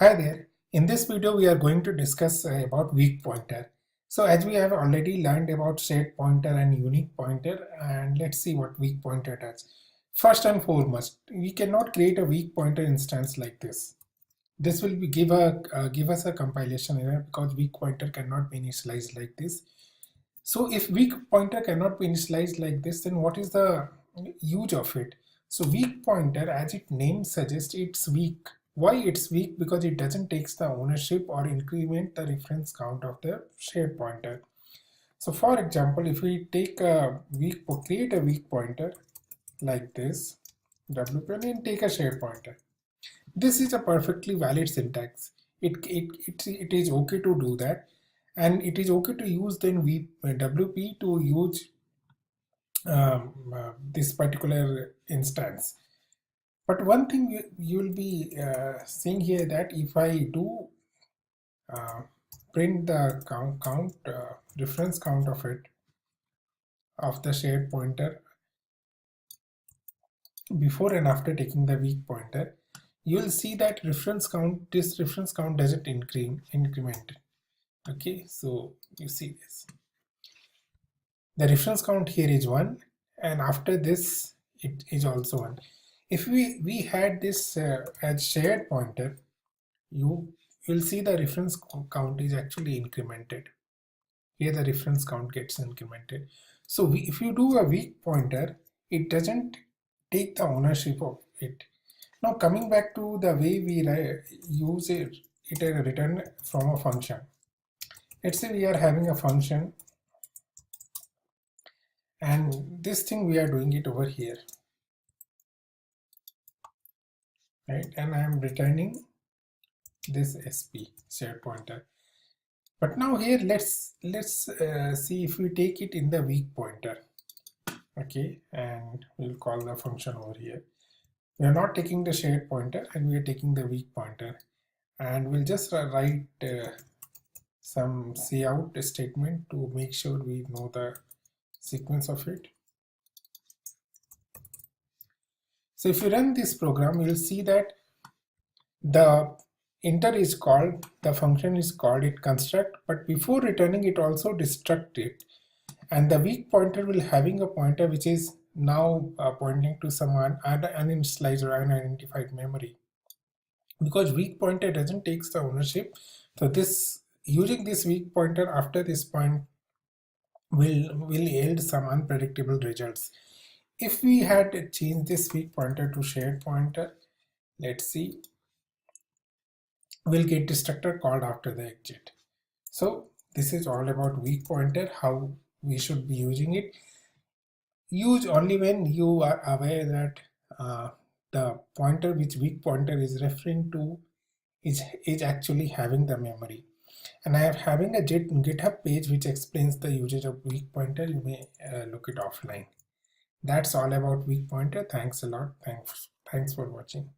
Hi there. In this video, we are going to discuss about weak pointer. So as we have already learned about shared pointer and unique pointer, and let's see what weak pointer does. First and foremost, we cannot create a weak pointer instance like this. This will give us a compilation error because weak pointer cannot be initialized like this. So if weak pointer cannot be initialized like this, then what is the use of it? So weak pointer, as its name suggests, it's weak. Why it's weak? Because it doesn't take the ownership or increment the reference count of the shared pointer. So for example, if we create a weak pointer like this, WP and take a shared pointer. This is a perfectly valid syntax. It is okay to do that, and it is okay to use then WP to use this particular instance. But one thing you will be seeing here, that if I do print the reference count of it, of the shared pointer before and after taking the weak pointer, you will see that this reference count doesn't increment. Okay, so you see this. The reference count here is 1, and after this it is also 1. If we had this as shared pointer, you'll see the reference count is actually incremented. Here the reference count gets incremented. So if you do a weak pointer, it doesn't take the ownership of it. Now coming back to the way we use it a return from a function. Let's say we are having a function, and this thing we are doing it over here, right? And I am returning this sp shared pointer. But now here let's see if we take it in the weak pointer. Okay, and we'll call the function over here. We are not taking the shared pointer, and we are taking the weak pointer, and we'll just write some cout statement to make sure we know the sequence of it. So if you run this program, you'll see that the inter is called, the function is called, it construct, but before returning it also destruct it, and the weak pointer will having a pointer which is now pointing to some uninitialized or unidentified memory, because weak pointer doesn't take the ownership. So this, using this weak pointer after this point will yield some unpredictable results. If we had changed this weak pointer to shared pointer, let's see, we'll get destructor called after the exit. So this is all about weak pointer, how we should be using it. Use only when you are aware that the pointer which weak pointer is referring to is actually having the memory. And I am having a GitHub page which explains the usage of weak pointer. You may look it offline. That's all about weak pointer. Thanks a lot. Thanks for watching.